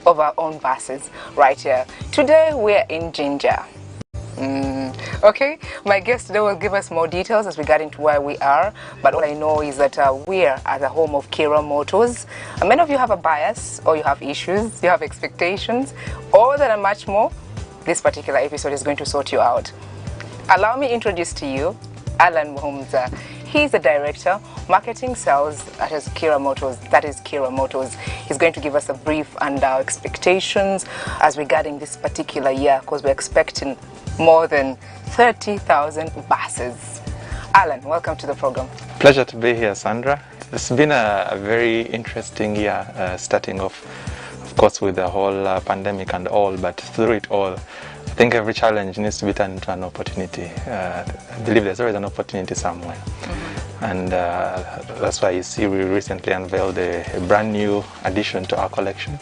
of our own buses right here. Today we're in Ginger. Okay, my guest today will give us more details as we get into where we are, but all I know is that we are at the home of Kaiola Motors. Many of you have a bias, or you have issues, you have expectations, or that and much more. This particular episode is going to sort you out. Allow me to introduce to you Alan Muhumza. He's the director, marketing sales at Kaiola Motors. That is Kaiola Motors. He's going to give us a brief and our expectations as regarding this particular year, because we're expecting more than 30,000 buses. Alan, welcome to the program. Pleasure to be here, Sandra. It's been a very interesting year, starting off, of course, with the whole pandemic and all, but through it all, I think every challenge needs to be turned into an opportunity. I believe there's always an opportunity somewhere. And that's why you see we recently unveiled a brand new addition to our collection,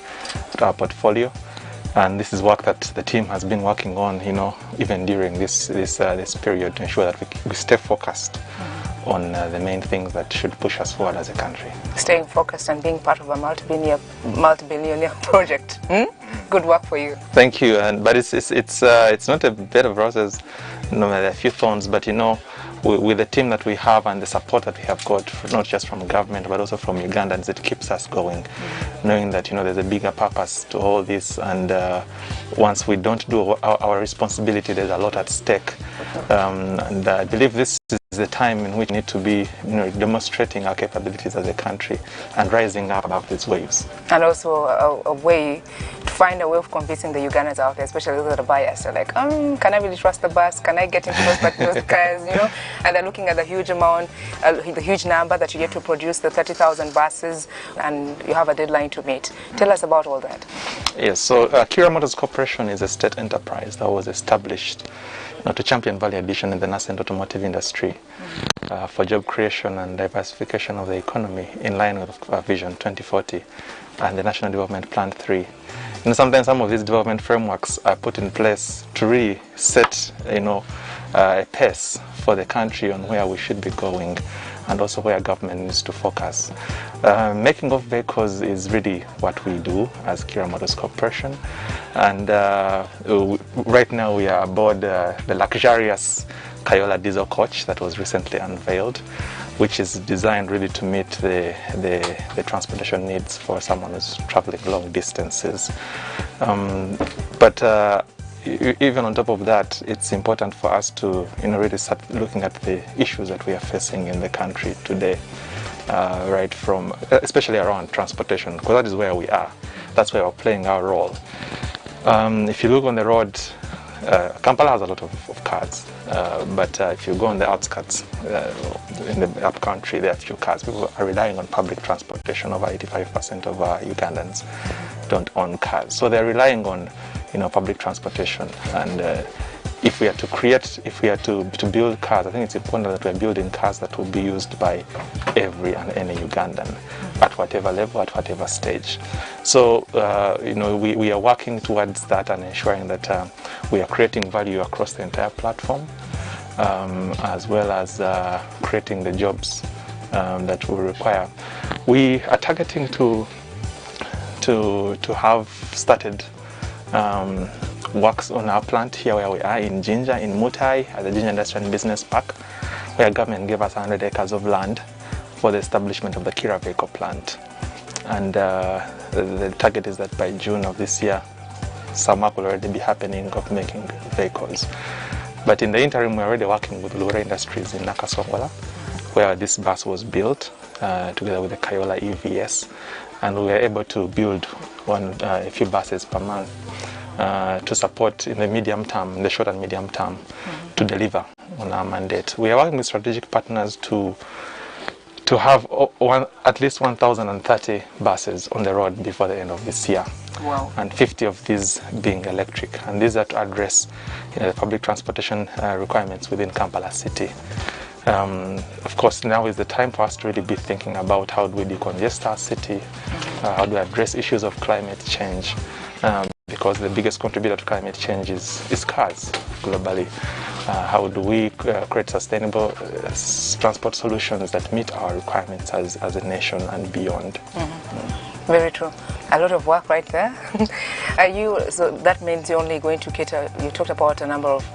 to our portfolio. And this is work that the team has been working on, even during this period, to ensure that we stay focused on the main things that should push us forward as a country. Staying focused and being part of a multi-billionaire project. Good work for you. Thank you. But it's not a bed of roses. There are a few thorns, but with the team that we have and the support that we have got, not just from government but also from Ugandans, it keeps us going, knowing that there's a bigger purpose to all this, and once we don't do our responsibility, there's a lot at stake. And I believe this is the time in which we need to be demonstrating our capabilities as a country and rising up above these waves. And also a way to find a way of convincing the Ugandans out there, especially those that are biased. They're like, can I really trust the bus? Can I get into those cars? And they're looking at the huge amount, the huge number that you get to produce, the 30,000 buses, and you have a deadline to meet. Tell us about all that. Yes, so Kaiola Motors Corporation is a state enterprise that was established to champion value addition in the nascent automotive industry for job creation and diversification of the economy in line with Vision 2040 and the National Development Plan 3. Sometimes some of these development frameworks are put in place to really set a pace for the country on where we should be going and also where government needs to focus. Making of vehicles is really what we do as Kaiola Motors Corporation, and right now we are aboard the luxurious Kaiola diesel coach that was recently unveiled, which is designed really to meet the transportation needs for someone who's traveling long distances. But even on top of that, it's important for us to really start looking at the issues that we are facing in the country today, right from, especially around transportation, because that is where we are. That's where we're playing our role. If you look on the road, Kampala has a lot of cars, but if you go on the outskirts, in the upcountry, there are few cars. People are relying on public transportation. Over 85% of Ugandans don't own cars, so they're relying on public transportation. And if we are to build cars, I think it's important that we're building cars that will be used by every and any Ugandan at whatever level, at whatever stage. So we are working towards that and ensuring that we are creating value across the entire platform, as well as creating the jobs that we require. We are targeting to have started works on our plant here where we are in Ginger, in Mutai, at the Ginger Industrial and Business Park, where government gave us 100 acres of land for the establishment of the Kira vehicle plant. And the target is that by June of this year, some work will already be happening of making vehicles. But in the interim, we're already working with Lura Industries in Nakasongola, where this bus was built together with the Kaiola EVS, and we were able to build a few buses per month to support in the medium term, in the short and medium term, to deliver on our mandate. We are working with strategic partners to have at least 1,030 buses on the road before the end of this year. Wow. And 50 of these being electric, and these are to address the public transportation requirements within Kampala City. Of course, now is the time for us to really be thinking about how do we decongest our city, how do we address issues of climate change, because the biggest contributor to climate change is cars globally. How do we create sustainable transport solutions that meet our requirements as a nation and beyond? Very true. A lot of work right there. So that means you're only going to cater, you talked about a number of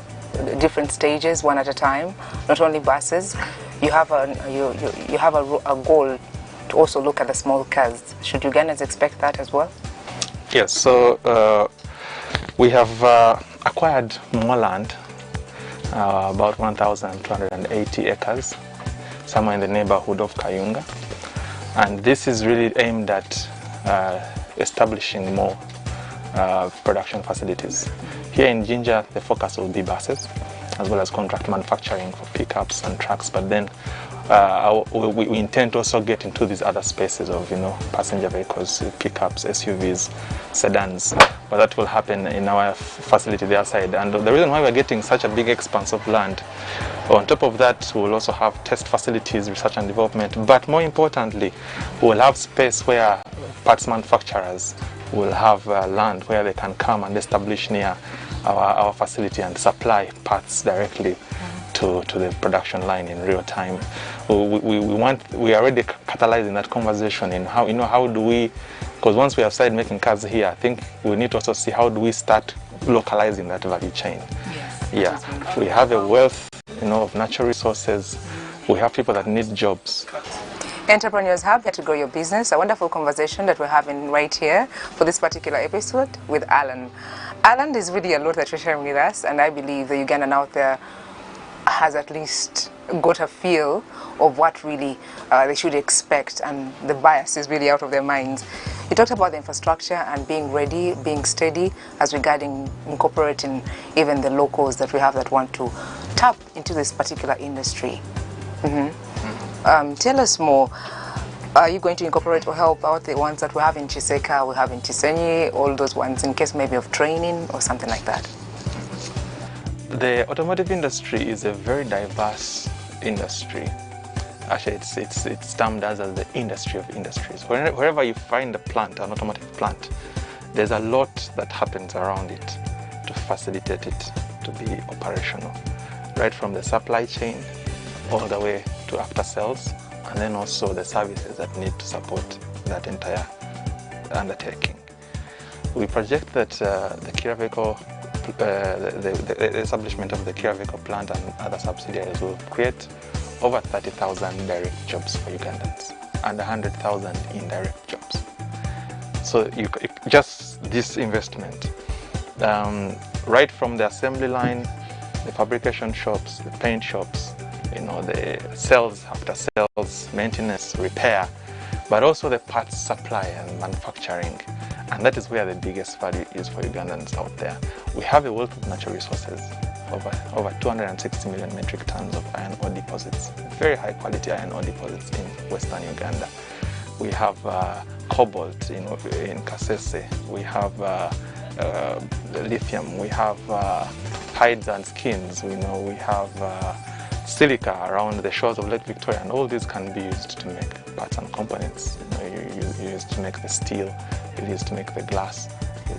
different stages, one at a time, not only buses. You have a goal to also look at the small cars. Should Ugandans expect that as well? Yes, so we have acquired more land, about 1,280 acres, somewhere in the neighborhood of Kayunga. And this is really aimed at establishing more production facilities. Here in Jinja, the focus will be buses, as well as contract manufacturing for pickups and trucks. But then we intend to also get into these other spaces of, passenger vehicles, pickups, SUVs, sedans. But that will happen in our facility the other side. And the reason why we're getting such a big expanse of land, on top of that, we'll also have test facilities, research and development. But more importantly, we'll have space where parts manufacturers will have land where they can come and establish near our facility and supply parts directly to the production line in real time. We are already catalyzing that conversation in how do we, because once we have started making cars here, I think we need to also see how do we start localizing that value chain. Yes. Yeah, we have a wealth of natural resources. We have people that need jobs. Entrepreneurs Hub, here to grow your business. A wonderful conversation that we're having right here for this particular episode with Alan. Alan, there's really a lot that you're sharing with us, and I believe the Ugandan out there has at least got a feel of what really they should expect, and the bias is really out of their minds. You talked about the infrastructure and being ready, being steady as regarding incorporating even the locals that we have that want to tap into this particular industry. Tell us more. Are you going to incorporate or help out the ones that we have in Chiseka, we have in Chisenyi, all those ones in case maybe of training or something like that? The automotive industry is a very diverse industry. Actually, it's termed as the industry of industries. Wherever you find a plant, an automotive plant, there's a lot that happens around it to facilitate it to be operational. Right from the supply chain all the way to after sales, and then also the services that need to support that entire undertaking. We project that the Kira vehicle, the establishment of the Kira vehicle plant and other subsidiaries will create over 30,000 direct jobs for Ugandans and 100,000 indirect jobs. So just this investment, right from the assembly line, the fabrication shops, the paint shops, the sales, after sales, maintenance, repair, but also the parts supply and manufacturing. And that is where the biggest value is for Ugandans out there. We have a wealth of natural resources, over 260 million metric tons of iron ore deposits, very high quality iron ore deposits in Western Uganda. We have cobalt in Kasese, we have lithium, we have hides and skins, we have silica around the shores of Lake Victoria, and all these can be used to make parts and components. You use to make the steel, you use to make the glass,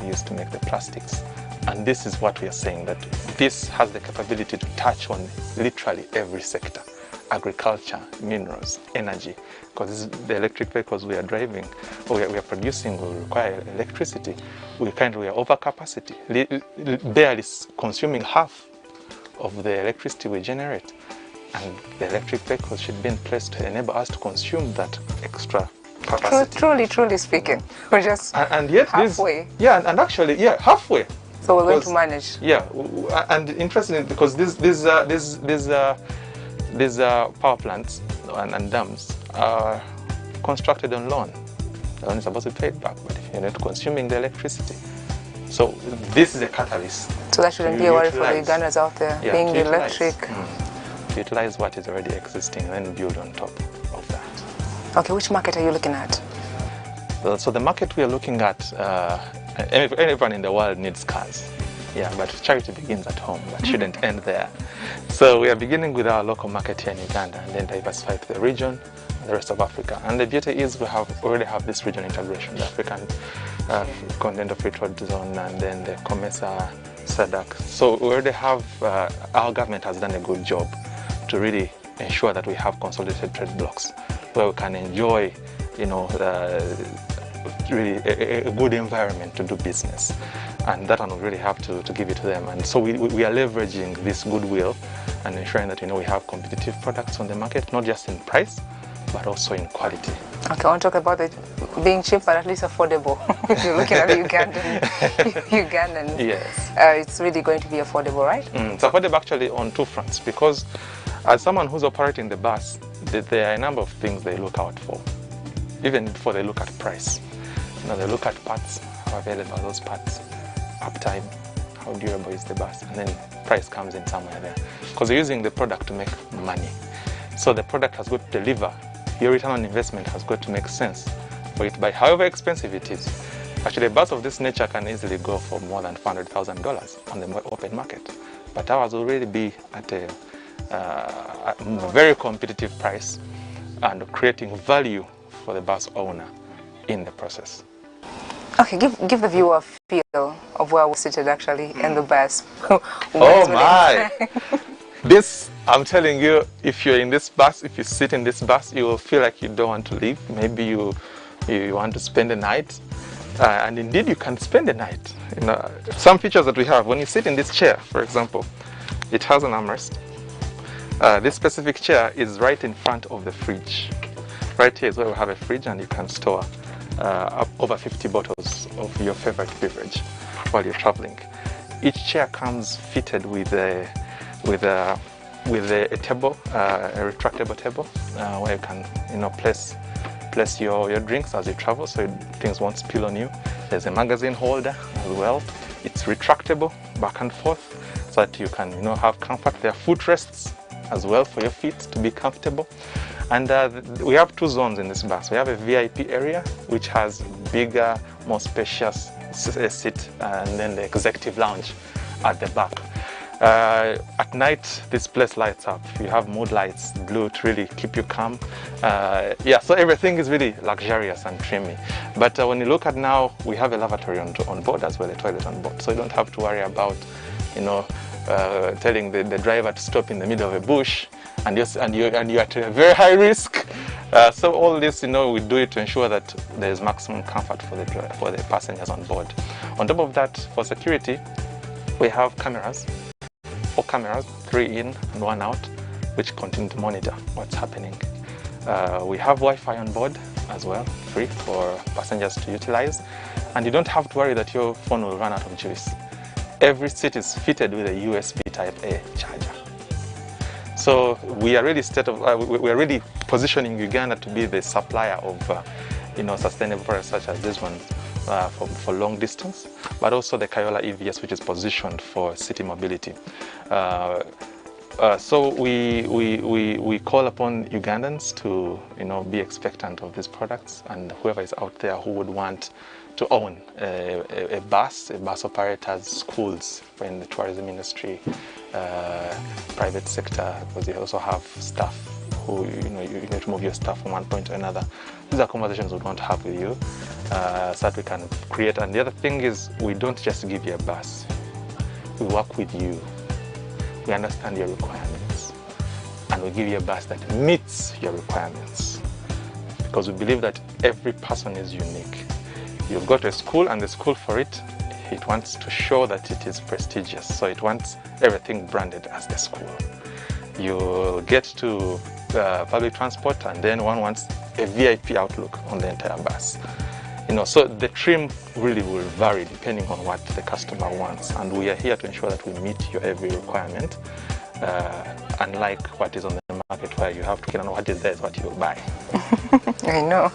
you use to make the plastics. And this is what we are saying, that this has the capability to touch on literally every sector: agriculture, minerals, energy, because the electric vehicles we are driving, or we are producing, will require electricity. We are over capacity, barely consuming half of the electricity we generate. And the electric vehicles should be in place to enable us to consume that extra capacity. Truly speaking, we're just and yet halfway. Halfway. So we're going to manage. Yeah, and interestingly, because these power plants and dams are constructed on loan. The loan is supposed to be paid back, but if you're not consuming the electricity, so this is a catalyst. So that shouldn't be a worry for the Ugandans out there, being electric. Utilize what is already existing and then build on top of that. Okay, which market are you looking at? So the market we are looking at, everyone in the world needs cars. Yeah, but charity begins at home, but shouldn't end there. So we are beginning with our local market here in Uganda and then diversify to the region and the rest of Africa. And the beauty is we already have this region integration, the African Continental Free Trade Zone and then the COMESA, SADC. So we already have, our government has done a good job to really ensure that we have consolidated trade blocks where we can enjoy, really a good environment to do business. And that one we really have to give it to them. And so we are leveraging this goodwill and ensuring that we have competitive products on the market, not just in price, but also in quality. Okay, I want to talk about it being cheap, but at least affordable. If you're looking at Ugandan, yes, it's really going to be affordable, right? It's affordable actually on two fronts, because as someone who's operating the bus, there are a number of things they look out for. Even before they look at price, they look at parts, how available are those parts, uptime, how durable is the bus, and then price comes in somewhere there. Because you're using the product to make money. So the product has got to deliver. Your return on investment has got to make sense for it to buy, however expensive it is. Actually, a bus of this nature can easily go for more than $400,000 on the open market. But ours will really be at a very competitive price and creating value for the bus owner in the process. Okay, give the viewer a feel of where we're seated actually in the bus. Oh my! This, I'm telling you, if you're in this bus, if you sit in this bus, you will feel like you don't want to leave. Maybe you want to spend the night. And indeed, you can spend the night. Some features that we have, when you sit in this chair, for example, it has an armrest. This specific chair is right in front of the fridge. Right here is where we have a fridge, and you can store up over 50 bottles of your favorite beverage while you're traveling. Each chair comes fitted with a table, a retractable table, where you can place your drinks as you travel, so things won't spill on you. There's a magazine holder as well. It's retractable back and forth, so that you can have comfort. There are footrests as well for your feet to be comfortable. And we have two zones in this bus. We have a VIP area, which has bigger, more spacious seat, and then the executive lounge at the back. At night, this place lights up. You have mood lights, blue, to really keep you calm. So everything is really luxurious and trimmy. But when you look at now, we have a lavatory on board as well, a toilet on board. So you don't have to worry about, telling the driver to stop in the middle of a bush, and you're at a very high risk. So all this, we do it to ensure that there is maximum comfort for the passengers on board. On top of that, for security, we have cameras. 4 cameras, 3 in and 1 out, which continue to monitor what's happening. We have Wi-Fi on board as well, free for passengers to utilize. And you don't have to worry that your phone will run out of juice. Every seat is fitted with a USB Type-A charger. So we are really positioning Uganda to be the supplier of sustainable products such as this one for long distance, but also the Kaiola EVS, which is positioned for city mobility. So we call upon Ugandans to be expectant of these products, and whoever is out there who would want to own a bus operators, schools in the tourism industry, private sector, because they also have staff who you need to move your staff from one point to another. These are conversations we want to have with you, so that we can create. And the other thing is, we don't just give you a bus. We work with you. We understand your requirements, and we give you a bus that meets your requirements, because we believe that every person is unique. You've got a school, and the school for it wants to show that it is prestigious, so it wants everything branded as the school. You'll get to public transport, and then one wants a VIP outlook on the entire bus. So the trim really will vary depending on what the customer wants, and we are here to ensure that we meet your every requirement, unlike what is on the market where you have to know what is there is what you will buy. I know.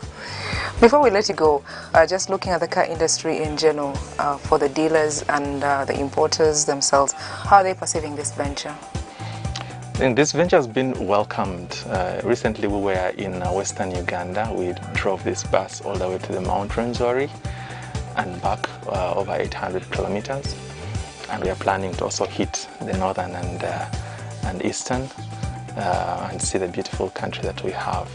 Before we let you go, just looking at the car industry in general, for the dealers and the importers themselves, how are they perceiving this venture? And this venture has been welcomed. Recently we were in western Uganda. We drove this bus all the way to the Mount Rwenzori and back over 800 kilometers. And we are planning to also hit the northern and eastern and see the beautiful country that we have.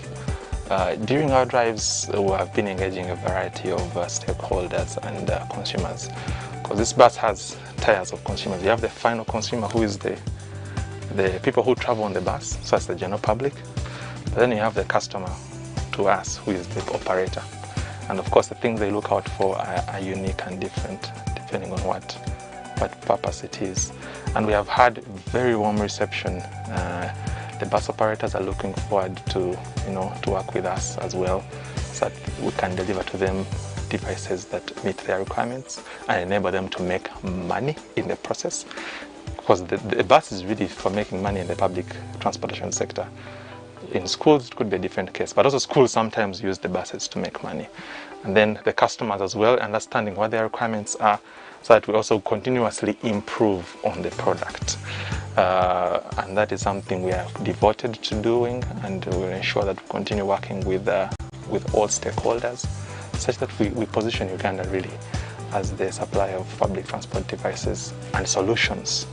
During our drives, we have been engaging a variety of stakeholders and consumers, because this bus has tiers of consumers. You have the final consumer, who is the people who travel on the bus, so that's the general public. But then you have the customer to us, who is the operator. And of course, the things they look out for are unique and different depending on what purpose it is. And we have had very warm reception. The bus operators are looking forward to work with us as well, so that we can deliver to them devices that meet their requirements and enable them to make money in the process. Because the bus is really for making money in the public transportation sector. In schools, it could be a different case, but also schools sometimes use the buses to make money. And then the customers as well, understanding what their requirements are, so that we also continuously improve on the product. And that is something we are devoted to doing, and we will ensure that we continue working with all stakeholders, such that we position Uganda really as the supplier of public transport devices and solutions.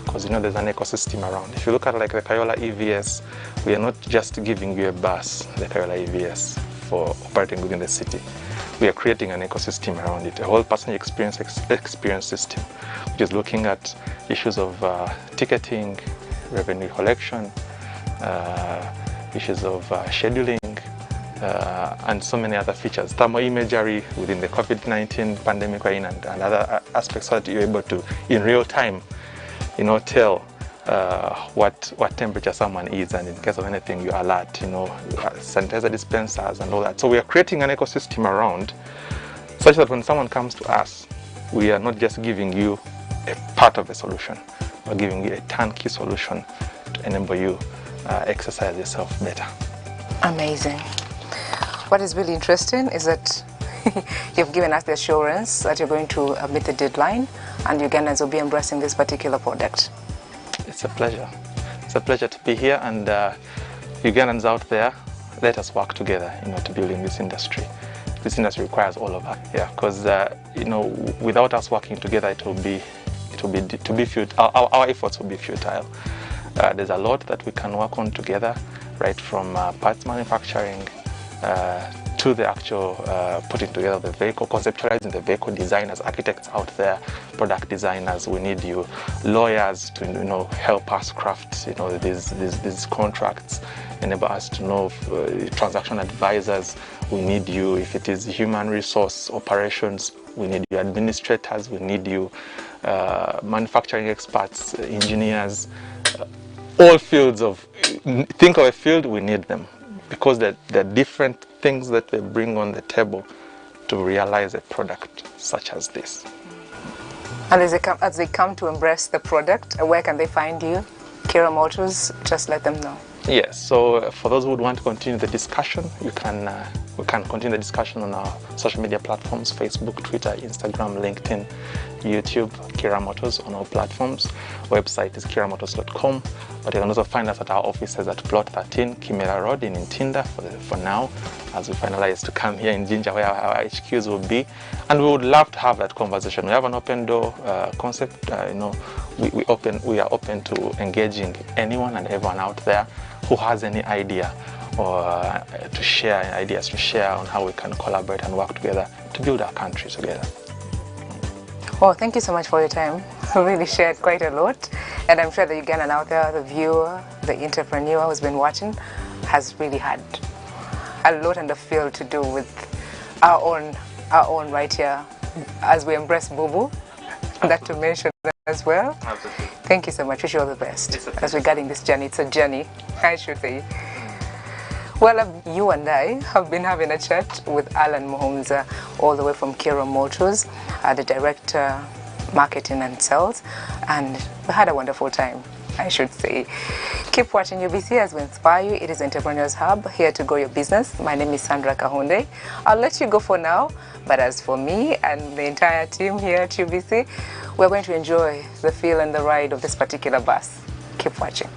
Because there's an ecosystem around. If you look at like the Kaiola EVS, we are not just giving you a bus, the Kaiola EVS, for operating within the city. We are creating an ecosystem around it, a whole passenger experience system, which is looking at issues of ticketing, revenue collection, issues of scheduling, and so many other features, thermal imagery within the COVID-19 pandemic and other aspects, so that you're able to, in real time, tell what temperature someone is, and in case of anything, you alert, sanitizer dispensers and all that. So we are creating an ecosystem around, such that when someone comes to us, we are not just giving you a part of a solution, we're giving you a turnkey solution to enable you exercise yourself better. Amazing. What is really interesting is that you've given us the assurance that you're going to meet the deadline, and Ugandans will be embracing this particular product. It's a pleasure. It's a pleasure to be here, and Ugandans out there, let us work together, to building this industry. This industry requires all of us, because without us working together, it will be futile. Our efforts will be futile. There's a lot that we can work on together, right from parts manufacturing to the actual putting together the vehicle, conceptualizing the vehicle, designers, architects out there, product designers. We need you, lawyers, to help us craft these contracts, enable us to know transaction advisors. We need you if it is human resource operations. We need you administrators. We need you manufacturing experts, engineers. All fields think of a field, we need them, because there are different things that they bring on the table to realize a product such as this. And as they come to embrace the product, where can they find you? Kira Motors, just let them know. Yes, so for those who would want to continue the discussion, we can continue the discussion on our social media platforms: Facebook, Twitter, Instagram, LinkedIn, YouTube, Kira Motors on all platforms. Website is kiramotors.com, but you can also find us at our offices at Plot 13, Kimera Road in Ntinda for now, as we finalize to come here in Jinja, where our HQs will be. And we would love to have that conversation. We have an open door concept. We are open to engaging anyone and everyone out there who has any idea or to share ideas, to share on how we can collaborate and work together to build our country together. Well, thank you so much for your time. We really shared quite a lot, and I'm sure the Ugandan out there, the viewer, the entrepreneur who's been watching, has really had a lot in the field to do with our own right here, as we embrace Bubu, that to mention as well. Absolutely. Thank you so much. Wish you all the best as we're getting this journey. It's a journey, I should say. Well, you and I have been having a chat with Alan Muhumza, all the way from Kira Motors, the Director, Marketing and Sales, and we had a wonderful time, I should say. Keep watching UBC as we inspire you. It is Entrepreneurship Hub, here to grow your business. My name is Sandra Kahunde. I'll let you go for now, but as for me and the entire team here at UBC, we're going to enjoy the feel and the ride of this particular bus. Keep watching.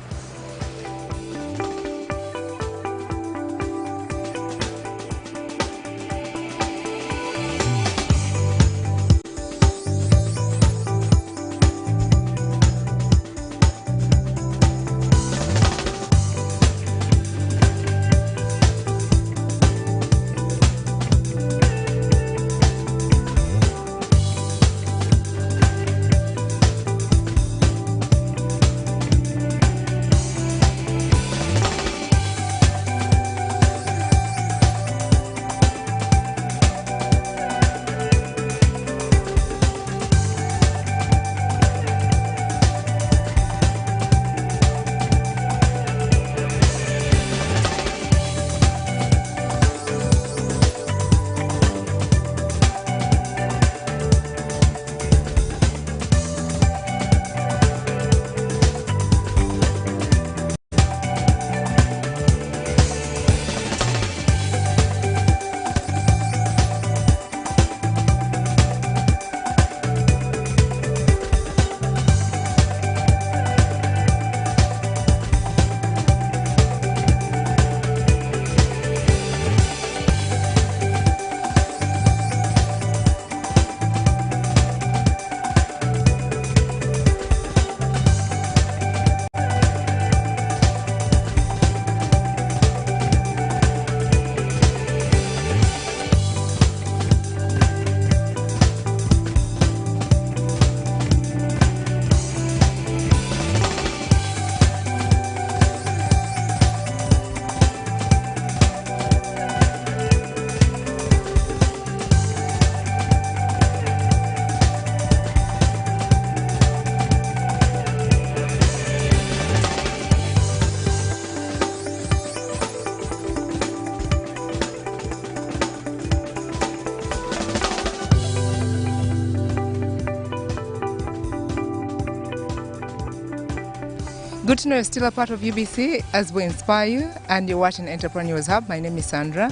Good to know you're still a part of UBC as we inspire you, and you're watching Entrepreneurship Hub. My name is Sandra,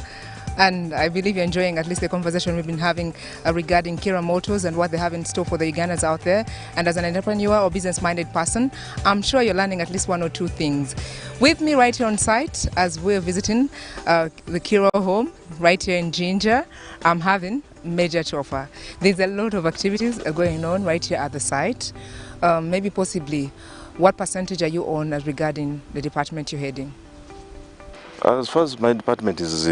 and I believe you're enjoying at least the conversation we've been having regarding Kira Motors and what they have in store for the Ugandans out there. And as an entrepreneur or business-minded person, I'm sure you're learning at least one or two things. With me right here on site, as we're visiting the Kira home right here in Jinja, I'm having major to offer. There's a lot of activities going on right here at the site. Maybe possibly, what percentage are you on as regarding the department you're heading? As far as my department is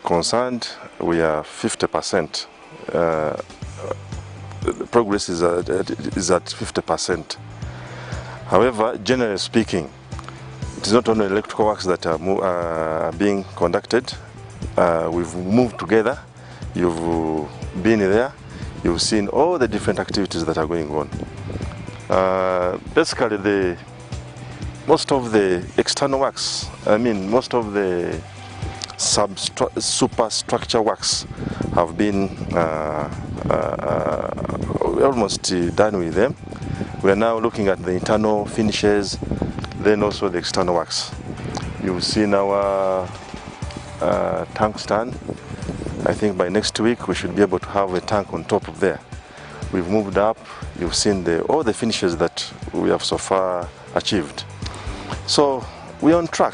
concerned, we are 50%. The progress is at 50%. However, generally speaking, it is not only electrical works that are being conducted. We've moved together. You've been there. You've seen all the different activities that are going on. Basically, most of the external works, most of the superstructure works have been almost done with them. We are now looking at the internal finishes, then also the external works. You've seen our tank stand. I think by next week we should be able to have a tank on top of there. We've moved up. You've seen all the finishes that we have so far achieved. So we're on track.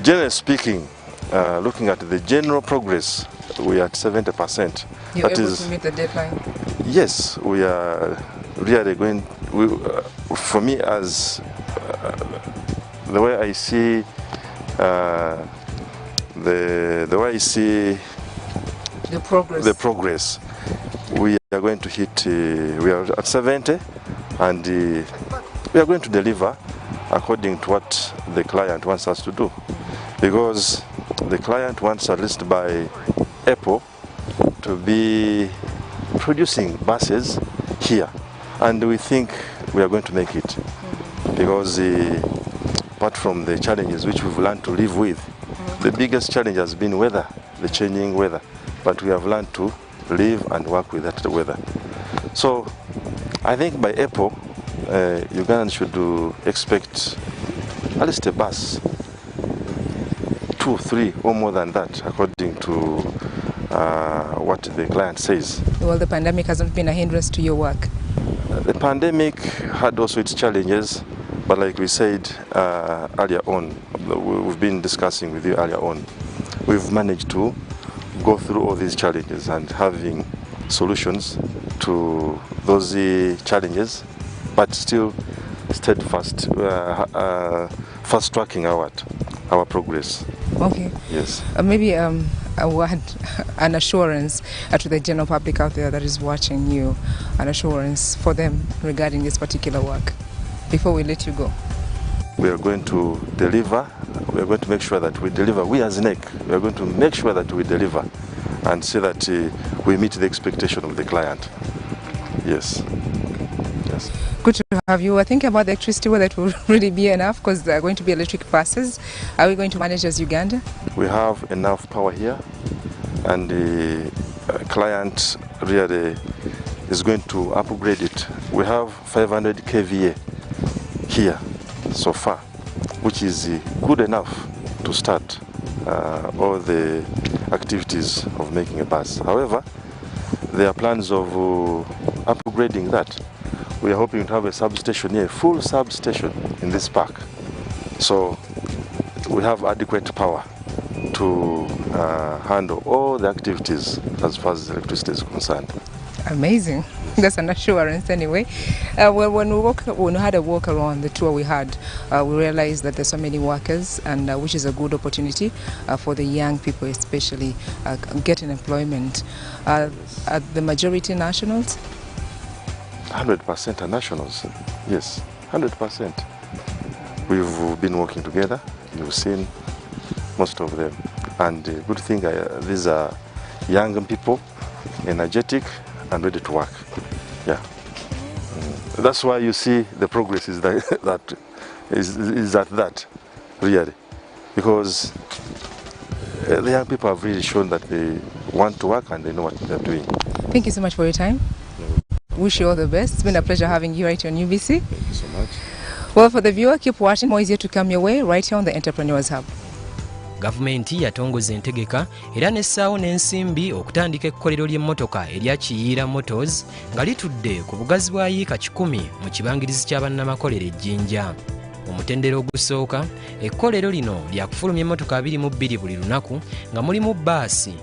Generally speaking, looking at the general progress, we are at 70%. You're able to meet the deadline? Yes, we are really going. For me, as the way I see the way I see the progress, we are going to hit. We are at 70, and we are going to deliver according to what the client wants us to do, because the client wants at least by April to be producing buses here, and we think we are going to make it, because apart from the challenges which we've learned to live with, the biggest challenge has been weather, the changing weather, but we have learned to live and work with that weather. So I think by April, Ugandans should expect at least a bus, 2, 3 or more than that, according to what the client says. Well, the pandemic hasn't been a hindrance to your work. The pandemic had also its challenges, but like we said earlier on, we've been discussing with you earlier on, we've managed to go through all these challenges and having solutions to those challenges, but still steadfast, fast-tracking our progress. Okay. Yes. Maybe a word, an assurance to the general public out there that is watching you, an assurance for them regarding this particular work, before we let you go. We are going to deliver. We are going to make sure that we deliver. We as NEC, we are going to make sure that we deliver and see that we meet the expectation of the client. Yes. Yes. Good to have you. I think about the electricity, whether it will really be enough, because there are going to be electric buses. Are we going to manage as Uganda? We have enough power here, and the client really is going to upgrade it. We have 500 kVA here so far, which is good enough to start all the activities of making a bus. However, there are plans of upgrading that. We are hoping to have a substation here, full substation in this park. So we have adequate power to handle all the activities as far as electricity is concerned. Amazing. That's an assurance anyway. Well, when we had a walk around the tour we had, we realized that there's so many workers, and which is a good opportunity for the young people, especially getting employment. Are the majority nationals? 100% are nationals. Yes, 100%. We've been working together. You've seen most of them, and the good thing, these are young people, energetic and ready to work. Yeah. That's why you see the progress is that really, because the young people have really shown that they want to work and they know what they're doing. Thank you so much for your time. Wish you all the best. It's been a pleasure having you right here on UBC. Thank you so much. Well, for the viewer, keep watching. More is yet to come your way right here on the Entrepreneurs Hub. Gavumenti yatongoza entegeka era nessaawo n'ensimbi okutandika ekkolero ly'emmotoka erya Kaiola Motors nga litudde ku bugazi bwa yiika 10 mu kibangirizi kya bannamakolero e Jinja. Omutendera ogusooka, ekkolero lino lyakufulumya emmotoka 22 buli lunaku nga mulimu bbaasi,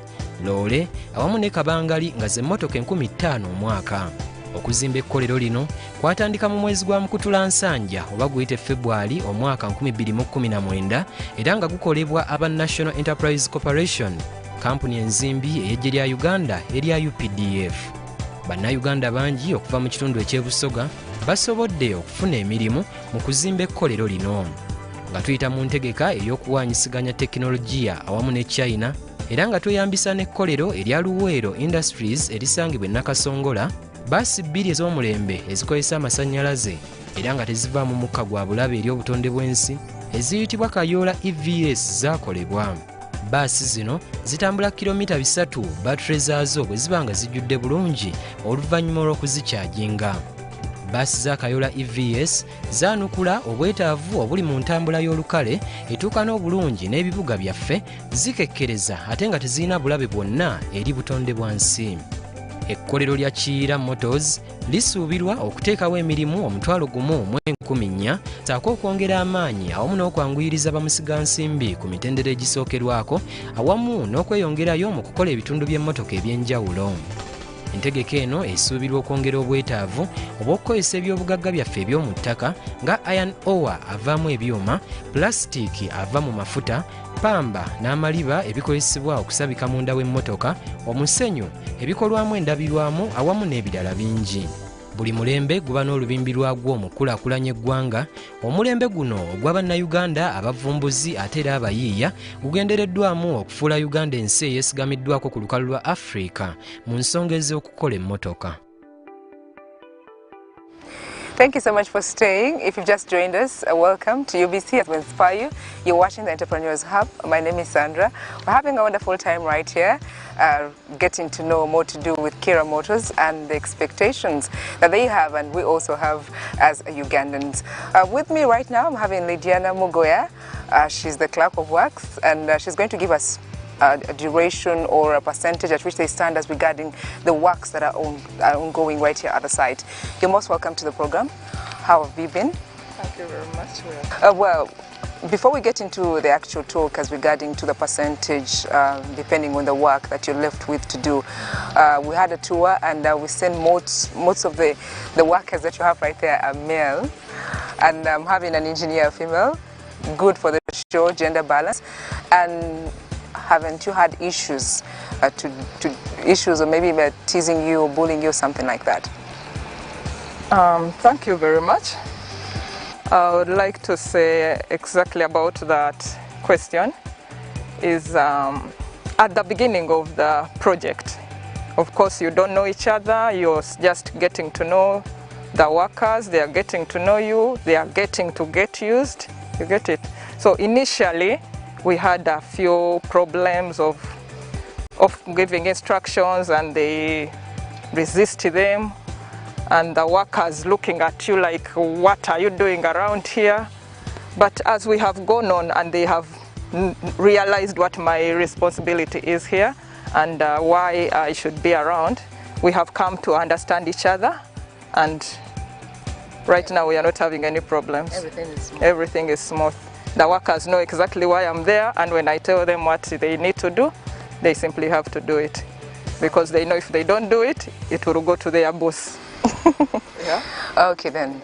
loole awamu ne kabangali nga z'emmotoka 50,000 omwaka. Okuzimba ekkolero lino kwatandika mu mwezi gwa Mukutulansanja oba guyite February omwaka 2019 era nga gukolebwa aba National Enterprise Corporation, kampuni enzimbi ey'eggye lya Uganda erya UPDF. Bannayuganda bangi okuva mu kitundu eky'ebusoga basobodde okufuna emirimu mu kuzimba ekkolero lino. Nga tuyita mu ntegeka ey'okuwanyisiganya tekinologiya awamu ne China era nga tweyambisa n'ekkolero erya Luweero Industries erisangibwa e Nakasongola, baasi 2 ez'omulembe ezikozesa amasannyalaze era nga teziva mu mukka gwa bulabe eri obutonde bw'ensi eziyitibwa Kaiola EVS zaakolebwa. Baasi zino zitambula kilomita 3 battery zaazo bwe ziba nga zijjudde bulungi oluvannyuma lw'okuzikyajinga. Baasi za Kaiola EVS zaanukula obwetaavu obuli mu ntambula y'olukale etuuka n'obulungi n'ebibuga byaffe zikekkereza ate nga tezirina bulabe bwonna eri butonde bwa nsi. Ekkolero lya Kaiola Motors lisuubirwa okuteekawo emirimu 1,400 ssaako okwongera amaanyi awamu n'okwanguyiriza bamusigansimbi ku mitendera egisookerwako awamu n'okweyongerayo mu kukola ebitundu by'emmotoka eby'enjawulo. Entegeka eno esuubirwa okwongera obwetaavu obw'okukozesa ebyobugagga byaffe eby'omu ttaka nga iron ore avaamu ebyuma, pulasitiiki ava mu mafuta, pamba n'amaliba ebikozesebwa okusabika munda w'emmotoka, omusenyu, ebikolwamu endabirwamu awamu n'ebirala bingi. Buli mulembe guba n'olubimbi lwagwo mu kukulaakulanya eggwanga. Omulembe guno ogw'Abannayuganda abavumbuzi ate era abayiiya gugendereddwamu okufuula Uganda ensi eyeesigamiddwako ku lukalu lwa Africa mu nsonga ez'okukola emmotoka. Thank you so much for staying. If you've just joined us, welcome to UBC as we inspire you. You're watching the Entrepreneurs Hub. My name is Sandra. We're having a wonderful time right here, getting to know more to do with Kaiola Motors and the expectations that they have and we also have as Ugandans. With me right now, I'm having Lydiana Mugoya. She's the Clerk of Works and she's going to give us a duration or a percentage at which they stand as regarding the works that are ongoing right here at the site. You're most welcome to the program. How have you been? Thank you very much. Well, before we get into the actual talk as regarding to the percentage, depending on the work that you're left with to do, we had a tour and we seen most of the workers that you have right there are male, and having an engineer female, good for the show, gender balance. And haven't you had issues issues or maybe teasing you or bullying you, something like that? Thank you very much. I would like to say exactly about that question is at the beginning of the project. Of course, you don't know each other, you're just getting to know the workers, they are getting to know you, they are getting to get used, you get it? So initially, we had a few problems of giving instructions and they resist them, and the workers looking at you like, what are you doing around here? But as we have gone on and they have realized what my responsibility is here and why I should be around, we have come to understand each other, and right now we are not having any problems. Everything is smooth. The workers know exactly why I'm there, and when I tell them what they need to do, they simply have to do it. Because they know if they don't do it, it will go to their boss. Yeah? Okay then.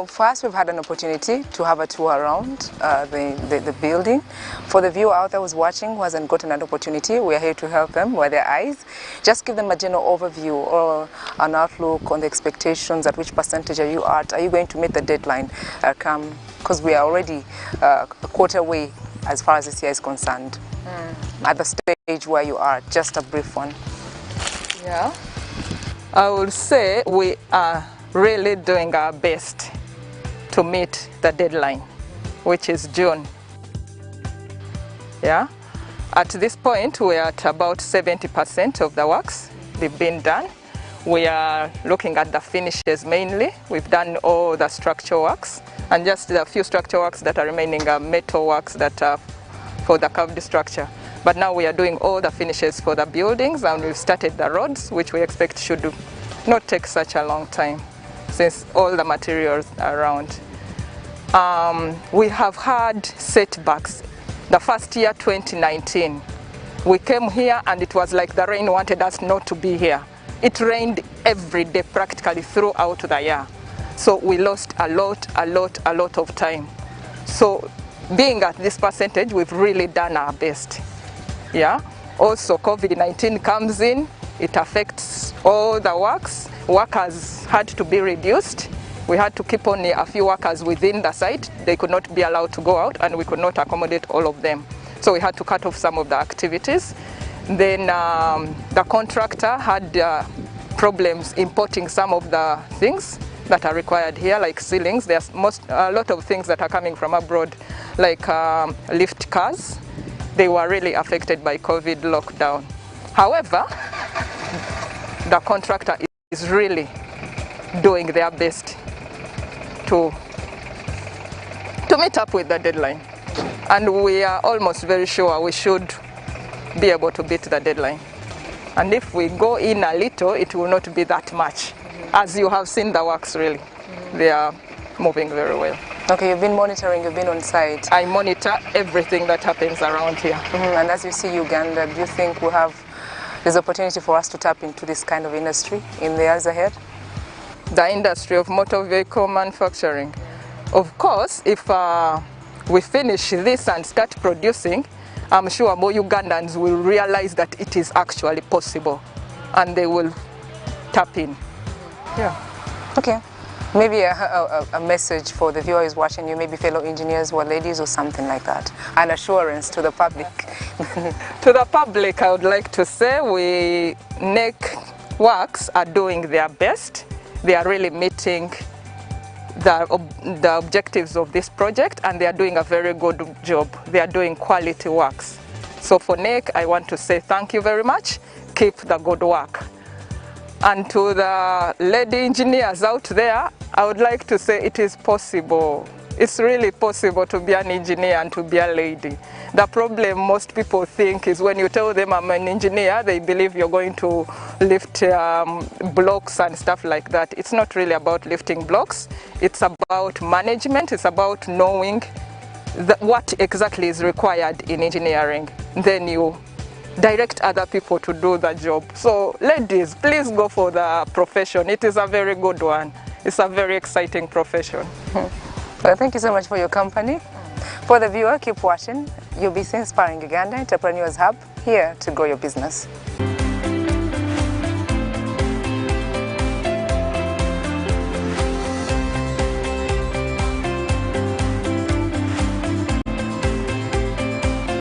First, we've had an opportunity to have a tour around the building. For the viewer out there who's watching who hasn't gotten an opportunity, we're here to help them with their eyes. Just give them a general overview or an outlook on the expectations, at which percentage are you at? Are you going to meet the deadline come? Because we are already a quarter way as far as this year is concerned. At the stage where you are, just a brief one. Yeah. I would say we are really doing our best to meet the deadline, which is June. Yeah. At this point, we are at about 70% of the works. They've been done. we are looking at the finishes mainly. We've done all the structure works, and just the few structure works that are remaining are metal works that are for the curved structure. But now we are doing all the finishes for the buildings, and we've started the roads, which we expect should not take such a long time since all the materials are around. We have had setbacks. The first year, 2019, we came here and it was like the rain wanted us not to be here. It rained every day practically throughout the year. So we lost a lot of time. So being at this percentage, we've really done our best. Yeah. Also, COVID-19 comes in, it affects all the works. Workers had to be reduced. We had to keep only a few workers within the site. They could not be allowed to go out, and we could not accommodate all of them. So we had to cut off some of the activities. Then the contractor had problems importing some of the things that are required here, like ceilings. There's a lot of things that are coming from abroad, like lift cars. They were really affected by COVID lockdown. However, the contractor is really doing their best to meet up with the deadline. And we are almost very sure we should be able to beat the deadline. And if we go in a little, it will not be that much. As you have seen the works, really, they are moving very well. Okay, you've been monitoring, you've been on site. I monitor everything that happens around here. And as you see Uganda, do you think we have this opportunity for us to tap into this kind of industry in the years ahead? The industry of motor vehicle manufacturing. Of course, if we finish this and start producing, I'm sure more Ugandans will realize that it is actually possible, and they will tap in. Yeah. Okay. Maybe a message for the viewers watching you, maybe fellow engineers or ladies or something like that. An assurance to the public. To the public, I would like to say NEC Works are doing their best. They are really meeting the objectives of this project, and they are doing a very good job. They are doing quality works. So for NEC, I want to say thank you very much. Keep the good work. And to the lady engineers out there, I would like to say it is possible. It's really possible to be an engineer and to be a lady. The problem most people think is when you tell them I'm an engineer, they believe you're going to lift blocks and stuff like that. It's not really about lifting blocks. It's about management. It's about knowing what exactly is required in engineering. Then you direct other people to do the job. So ladies, please go for the profession. It is a very good one. It's a very exciting profession. Well, thank you so much for your company. For the viewer, keep watching. You'll be inspiring Uganda Entrepreneurs Hub, here to grow your business.